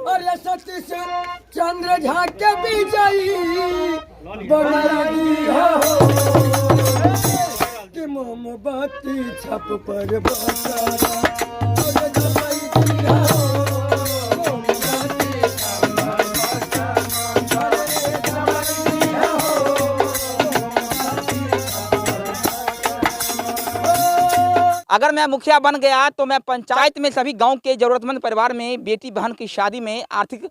अरे सतीश चंद्र झा के विजयी बना दिया हो कि मोमबत्ती छप पर बसारा अरे जलाई दिया हो अगर मैं मुखिया बन गया तो मैं पंचायत में सभी गांव के जरूरतमंद परिवार में बेटी बहन की शादी में आर्थिक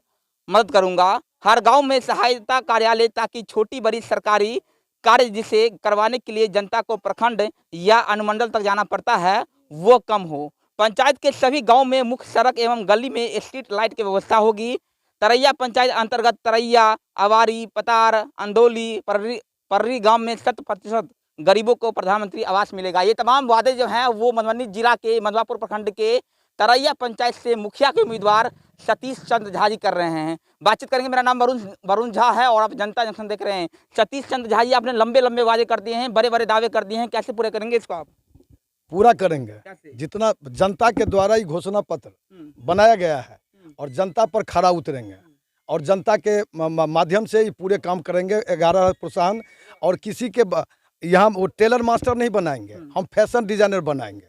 मदद करूंगा। हर गांव में सहायता कार्यालय ताकि छोटी बड़ी सरकारी कार्य जिसे करवाने के लिए जनता को प्रखंड या अनुमंडल तक जाना पड़ता है वो कम हो। पंचायत के सभी गाँव में मुख्य सड़क एवं गली में स्ट्रीट लाइट की व्यवस्था होगी। तरैया पंचायत अंतर्गत तरैया, अवारी, पतार, अंदोली, पर्री गाँव में 100% गरीबों को प्रधानमंत्री आवास मिलेगा। ये तमाम वादे जो हैं वो मधुबनी जिला के मधवापुर प्रखंड के तरैया पंचायत से मुखिया के उम्मीदवार सतीश चंद्र झा जी कर रहे हैं। बातचीत करेंगे। मेरा नाम वरुण झा है और आप जनता जंक्शन देख रहे हैं। सतीश चंद्र झा जी, आपने लंबे लंबे वादे कर दिए हैं, बड़े बड़े दावे कर दिए हैं, कैसे पूरे करेंगे इसको? आप पूरा करेंगे। जितना जनता के द्वारा ही घोषणा पत्र बनाया गया है और जनता पर खरा उतरेंगे और जनता के माध्यम से ही पूरे काम करेंगे। 11 प्रोत्साहन और किसी के यहाँ वो टेलर मास्टर नहीं बनाएंगे, हम फैशन डिजाइनर बनाएंगे।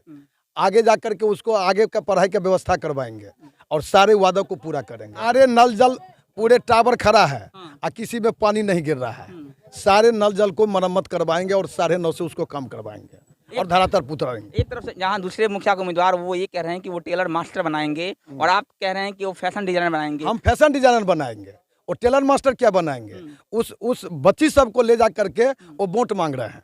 आगे जाकर के उसको आगे का पढ़ाई की व्यवस्था करवाएंगे और सारे वादों को पूरा करेंगे। सारे नल जल पूरे टावर खड़ा है और किसी में पानी नहीं गिर रहा है। सारे नल जल को मरम्मत करवाएंगे और 9.5 से उसको काम करवाएंगे और धरातल उतराएंगे। एक तरफ से जहाँ दूसरे मुखिया के उम्मीदवार वो ये कह रहे हैं कि वो टेलर मास्टर बनाएंगे और आप कह रहे हैं कि वो फैशन डिजाइनर बनाएंगे। हम फैशन डिजाइनर बनाएंगे और टेलर मास्टर क्या बनाएंगे? उस बच्ची सब को ले जा करके वो वोट मांग रहे हैं,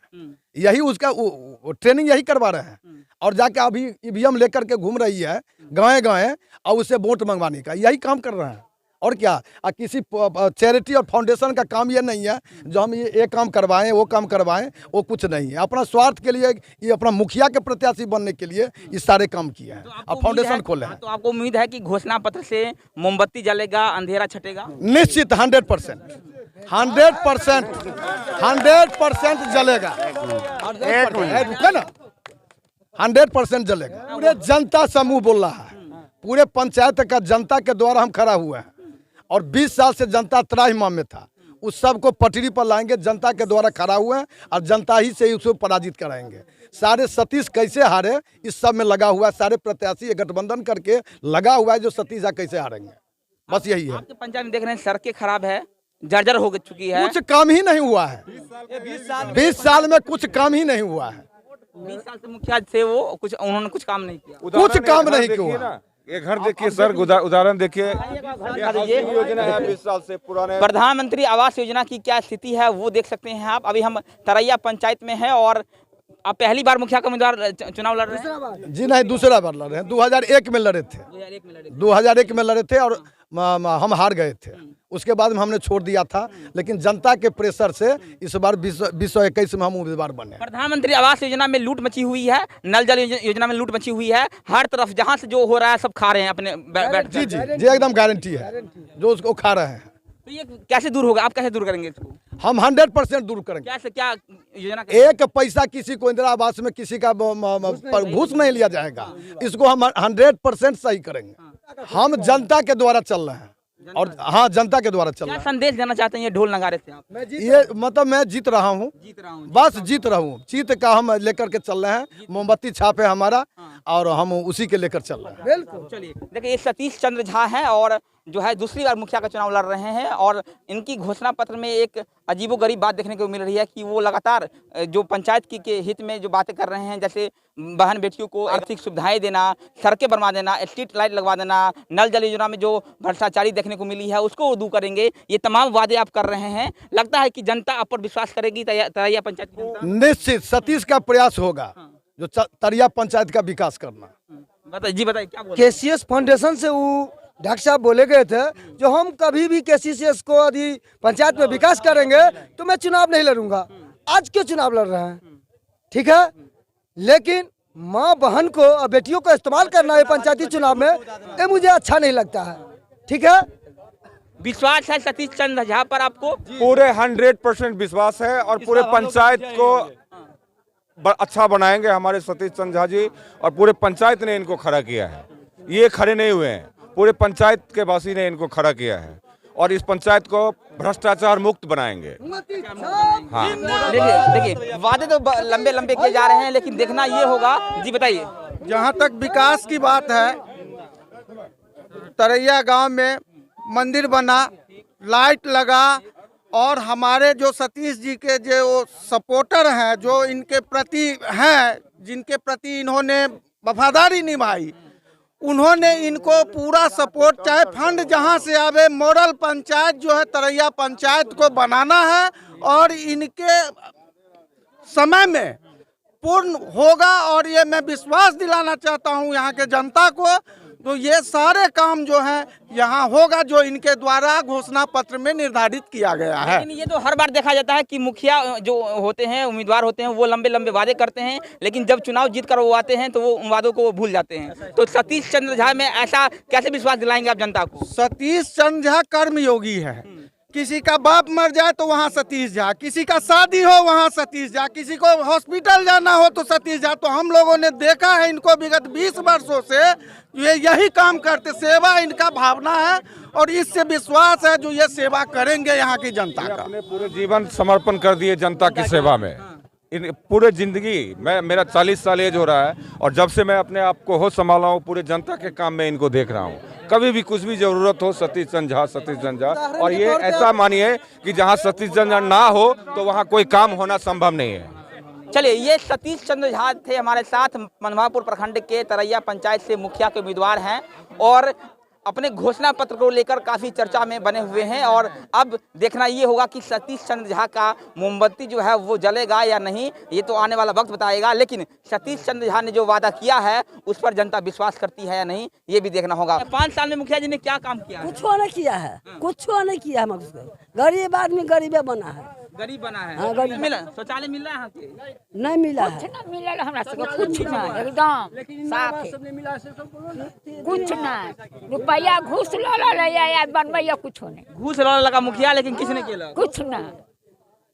यही उसका वो ट्रेनिंग यही करवा रहे हैं और जाके अभी ईवीएम लेकर के घूम रही है गाँव गाँव और उससे वोट मंगवाने का यही काम कर रहे हैं। और क्या किसी चैरिटी और फाउंडेशन का काम ये नहीं है जो हम ये काम करवाएं वो काम करवाएं, वो कुछ नहीं है। अपना स्वार्थ के लिए, ये अपना मुखिया के प्रत्याशी बनने के लिए ये सारे काम किए हैं और फाउंडेशन खोले हैं। तो आपको उम्मीद है कि घोषणा पत्र से मोमबत्ती जलेगा, अंधेरा छटेगा? निश्चित 100% 100% जलेगा। रुका ना, 100% जलेगा। पूरे जनता समूह बोल रहा है, पूरे पंचायत का जनता के द्वारा हम खड़ा हुए हैं और 20 साल से जनता त्राहिमाम में था, उस सब को पटरी पर लाएंगे। जनता के द्वारा खड़ा हुए हैं और जनता ही से ही उसको पराजित कराएंगे। सारे सतीश कैसे हारे इस सब में लगा हुआ है, सारे प्रत्याशी गठबंधन करके लगा हुआ है जो सतीश कैसे हारेंगे, बस यही है। आपके पंचायत में देख रहे हैं सड़कें खराब है, जर्जर हो चुकी है, कुछ काम ही नहीं हुआ है। 20 साल में कुछ काम ही नहीं हुआ है। 20 साल से मुखिया थे वो, उन्होंने कुछ काम नहीं किया। कुछ काम नहीं किया। ये घर देखिए सर, उदाहरण देखिए। योजना है 20 साल से पुराने प्रधानमंत्री आवास योजना की क्या स्थिति है वो देख सकते हैं आप। अभी हम तरैया पंचायत में हैं और आप पहली बार मुखिया का उम्मीदवार चुनाव लड़ रहे हैं? जी नहीं, दूसरा बार लड़ रहे हैं। 2001 में लड़े थे, 2001 में लड़े थे और हम हार गए थे। उसके बाद में हमने छोड़ दिया था, लेकिन जनता के प्रेशर से इस बार 2021 में हम उम्मीदवार बने। प्रधानमंत्री आवास योजना में लूट मची हुई है, नल जल योजना में लूट मची हुई है, हर तरफ जहां से जो हो रहा है सब खा रहे हैं अपने बैठ। जी जी जी, एकदम गारंटी है जो उसको खा रहे हैं। तो ये कैसे दूर होगा? आप कैसे दूर करेंगे इसको? हम 100% दूर करेंगे। कैसे, क्या योजना? एक पैसा किसी को इंदिरा आवास में किसी का घूस नहीं लिया जाएगा, इसको हम 100% सही करेंगे। हम जनता के द्वारा चल रहे हैं और हाँ, जनता के द्वारा चल रहा है। संदेश देना चाहते हैं ये ढोल नगारे से आप? ये मतलब मैं जीत रहा हूँ, बस जीत रहा हूँ। जीत का हम लेकर के चल रहे हैं, मोमबत्ती छाप है हमारा और हम उसी के लेकर चल रहे हैं। बिल्कुल। चलिए देखिए, ये सतीश चंद्र झा हैं और जो है दूसरी बार मुखिया का चुनाव लड़ रहे हैं और इनकी घोषणा पत्र में एक अजीबोगरीब बात देखने को मिल रही है कि वो लगातार जो पंचायत के हित में जो बातें कर रहे हैं, जैसे बहन बेटियों को आर्थिक सुविधाएं देना, सड़कें बनवा देना, स्ट्रीट लाइट लगवा देना, नल जल योजना में जो भ्रष्टाचारी देखने को मिली है उसको दूर करेंगे। ये तमाम वादे आप कर रहे हैं। लगता है कि जनता आप पर विश्वास करेगी तरैया पंचायत की जनता? निश्चित सतीश का प्रयास होगा जो तरैया पंचायत का विकास करना। बताइए क्या बोल? केसीएस फाउंडेशन से वो डॉक्टर साहब बोले गए थे जो हम कभी भी केसीएस को यदि पंचायत में विकास करेंगे तो मैं चुनाव नहीं लड़ूंगा। आज क्यों चुनाव लड़ रहे हैं? ठीक है, लेकिन माँ बहन को और बेटियों को इस्तेमाल करना है पंचायती चुनाव में, ये मुझे अच्छा नहीं लगता है। ठीक है, विश्वास है सतीश चंद्र झा पर आपको? पूरे 100% विश्वास है और पूरे पंचायत को अच्छा बनाएंगे हमारे सतीश चंद्र झा जी और पूरे पंचायत ने इनको खड़ा किया है। ये खड़े नहीं हुए हैं, पूरे पंचायत के वासी ने इनको खड़ा किया है और इस पंचायत को भ्रष्टाचार मुक्त बनाएंगे। हाँ, देखिए वादे तो लंबे लंबे किए जा रहे हैं, लेकिन देखना ये होगा। जी बताइए। जहाँ तक विकास की बात है, तरैया गांव में मंदिर बना, लाइट लगा, और हमारे जो सतीश जी के जो सपोर्टर हैं, जो इनके प्रति हैं, जिनके प्रति इन्होंने वफादारी निभाई, उन्होंने इनको पूरा सपोर्ट, चाहे फंड जहां से आवे, मॉडल पंचायत जो है तरैया पंचायत को बनाना है और इनके समय में पूर्ण होगा। और ये मैं विश्वास दिलाना चाहता हूं यहाँ के जनता को, तो ये सारे काम जो है यहाँ होगा जो इनके द्वारा घोषणा पत्र में निर्धारित किया गया है। लेकिन ये तो हर बार देखा जाता है कि मुखिया जो होते हैं, उम्मीदवार होते हैं, वो लंबे लंबे वादे करते हैं, लेकिन जब चुनाव जीत कर वो आते हैं तो वो उन वादों को वो भूल जाते हैं। तो सतीश चंद्र झा में ऐसा कैसे विश्वास दिलाएंगे आप जनता को? सतीश चंद्र झा कर्मयोगी है। किसी का बाप मर जाए तो वहाँ सतीश झा, किसी का शादी हो वहाँ सतीश झा, किसी को हॉस्पिटल जाना हो तो सतीश झा। तो हम लोगों ने देखा है इनको विगत 20 वर्षों से ये यही काम करते, सेवा इनका भावना है और इससे विश्वास है जो ये सेवा करेंगे यहाँ की जनता का। अपने पूरे जीवन समर्पण कर दिए जनता की सेवा में। इन पूरे जिंदगी मेरा 40 साल एज हो रहा है और जब से मैं अपने आप को होश संभाला हूँ, पूरे जनता के काम में इनको देख रहा हूँ। कभी भी कुछ भी जरूरत हो, सतीश चंद्र झा, सतीश चंद्र झा। और ये ऐसा मानिए कि जहाँ सतीश चंद्र झा ना हो तो वहाँ कोई काम होना संभव नहीं है। चलिए, ये सतीश चंद्र झा थे हमारे साथ, मनभापुर प्रखंड के तरैया पंचायत से मुखिया के उम्मीदवार हैं और अपने घोषणा पत्र को लेकर काफी चर्चा में बने हुए हैं। और अब देखना ये होगा कि सतीश चंद्र झा का मोमबत्ती जो है वो जलेगा या नहीं, ये तो आने वाला वक्त बताएगा। लेकिन सतीश चंद्र झा ने जो वादा किया है उस पर जनता विश्वास करती है या नहीं, ये भी देखना होगा। 5 साल में मुखिया जी ने क्या काम किया है? कुछ नहीं किया है, कुछ नहीं किया है। गरीब आदमी गरीबे बना है, गरीब बना है। हाँ, गरीब। मिला शौचालय मिल रहा है? नहीं मिला है। मिलल हमरा सबके कुछ ना, एकदम साफ कुछ ना। रुपया घूस ल या बनबैया कुछ नहीं। घूस लगा मुखिया, लेकिन किसने किया? कुछ ना,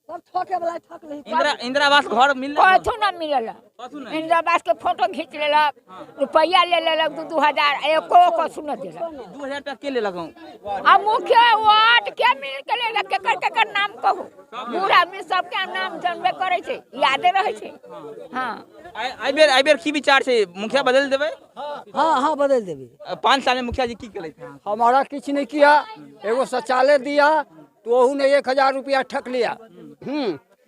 सब ठोके वाला ठक नहीं। इंदिरा आवास घर मिल रहा है? कथू ना मिलल। इंदिरा आवास के फोटो खींच लेलक, रुपया ले लेलक 2-2000, एको कछु न देलक। 2000 रुपया के ले लगाऊं? अब मुखिया वार्ड के मिल के लेलक, केकर नाम कहू? बूढ़ आदमी सबके नाम जानबे करे छे, यादे रहे छे। हां, आई बेर की विचार से मुखिया बदल देवे? हाँ बदल देवी। 5 साल में मुखिया जी की करे थे? हमारा कुछ नहीं किया, एगो शौचालय दिया तो वहू ने 1000 रुपया ठक लिया।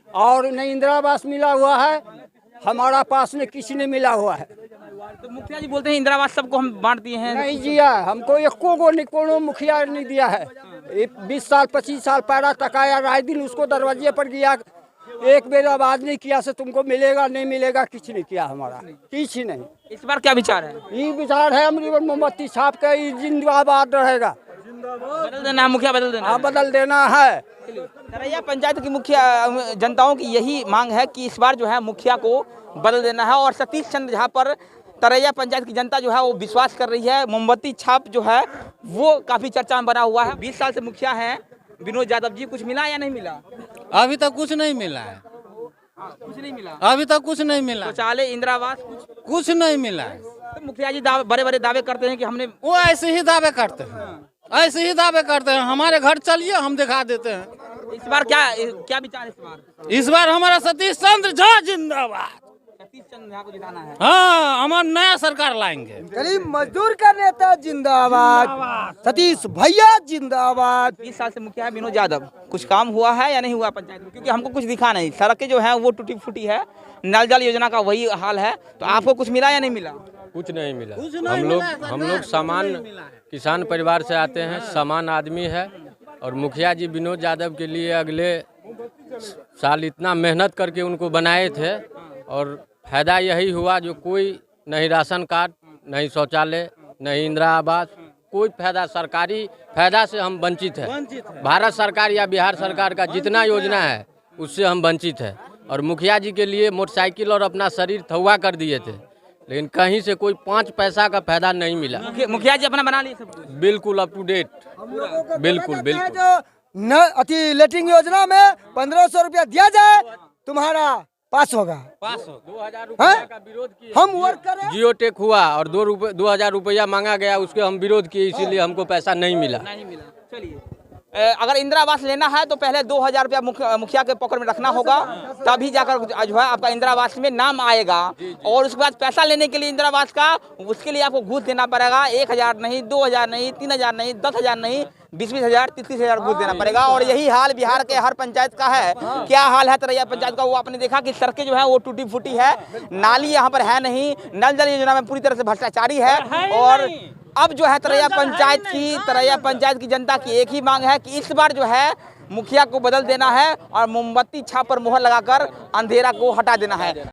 और न इंदिरा आवास मिला हुआ है, हमारा पास में किसी ने मिला हुआ है। तो मुखिया जी बोलते हैं इंदिरा आवास सबको हम बांट दिए हैं। नहीं दिया, हमको एको गो निकोनो मुखिया नहीं दिया है। 20 साल 25 साल पैरा टकाया, राय दिन उसको दरवाजे पर गया, एक बेर आवाज नहीं किया से तुमको मिलेगा नहीं मिलेगा, कुछ नहीं किया हमारा, कुछ नहीं। इस बार क्या विचार है? ये विचार है हमारी मोमबत्ती छाप के जिंदाबाद रहेगा। बदल देना है, मुखिया बदल देना है। हाँ, बदल देना है। तरैया पंचायत की मुखिया जनताओं की यही मांग है कि इस बार जो है मुखिया को बदल देना है। और सतीश चंद्र झा पर तरैया पंचायत की जनता जो है वो विश्वास कर रही है। मोमबत्ती छाप जो है वो काफी चर्चा में बना हुआ है। 20 साल से मुखिया हैं विनोद यादव जी, कुछ मिला या नहीं मिला? अभी तक कुछ नहीं मिला है। कुछ नहीं मिला? अभी तक कुछ नहीं मिला। शौचालय, इंदिरा आवास कुछ नहीं मिला है। तो मुखिया जी बड़े बड़े दावे करते हैं कि हमने, वो ऐसे ही दावे करते हैं, ऐसे ही दावे करते हैं। हमारे घर चलिए, हम दिखा देते हैं। इस बार क्या विचार है इस बार? इस बार हमारा सतीश चंद्र झा जिंदाबाद। सतीश चंद्र झा को जिताना है। हाँ, हमारा नया सरकार लाएंगे। गरीब मजदूर का नेता जिंदाबाद, सतीश भैया जिंदाबाद। 20 साल से मुखिया है विनोद यादव, कुछ काम हुआ है या नहीं हुआ पंचायत में? क्योंकि हमको कुछ दिखा नहीं, सड़कें जो है वो टूटी फूटी है, नल जल योजना का वही हाल है। तो आपको कुछ मिला या नहीं मिला? कुछ नहीं मिला। हम लोग सामान्य किसान परिवार से आते हैं, सामान्य आदमी है। और मुखिया जी विनोद यादव के लिए अगले साल इतना मेहनत करके उनको बनाए थे और फायदा यही हुआ जो कोई नहीं राशन कार्ड, नहीं शौचालय, नहीं इंदिरा आवास, कोई फायदा, सरकारी फायदा से हम वंचित है। भारत सरकार या बिहार सरकार का जितना योजना है उससे हम वंचित है। और मुखिया जी के लिए मोटरसाइकिल और अपना शरीर थवा कर दिए थे, लेकिन कहीं से कोई 5 पैसा का फायदा नहीं मिला। मुखिया जी अपना बना लिए सब कुछ? बिल्कुल अप टू डेट, बिल्कुल बिल्कुल। जो न अति लेटिंग योजना में 1500 रुपया दिया जाए, तुम्हारा पास होगा। 2000 हाँ? रुपया का विरोध किए। हम वर्क करें, जियो टेक हुआ और 2000 रुपया मांगा गया, उसके हम विरोध किए, इसीलिए हमको पैसा नहीं मिला। चलिए, अगर इंदिरा आवास लेना है तो पहले 2000 रुपया मुखिया के पॉकेट में रखना होगा, तभी जाकर जो है आपका इंदिरा आवास में नाम आएगा। और उसके बाद पैसा लेने के लिए इंदिरा आवास का, उसके लिए आपको घूस देना पड़ेगा। 1000 नहीं, 2000 नहीं, 3000 नहीं, 10,000 नहीं, 20,000, 30,000 घूस देना पड़ेगा। और यही हाल बिहार के हर पंचायत का है। क्या हाल है तरैया पंचायत का, वो आपने देखा कि सड़कें जो है वो टूटी फूटी है, नाली यहाँ पर है नहीं, नल जल योजना में पूरी तरह से भ्रष्टाचारी है। और अब जो है तरैया पंचायत की जनता की एक ही मांग है कि इस बार जो है मुखिया को बदल देना है और मोमबत्ती छाप पर मुहर लगाकर अंधेरा को हटा देना है।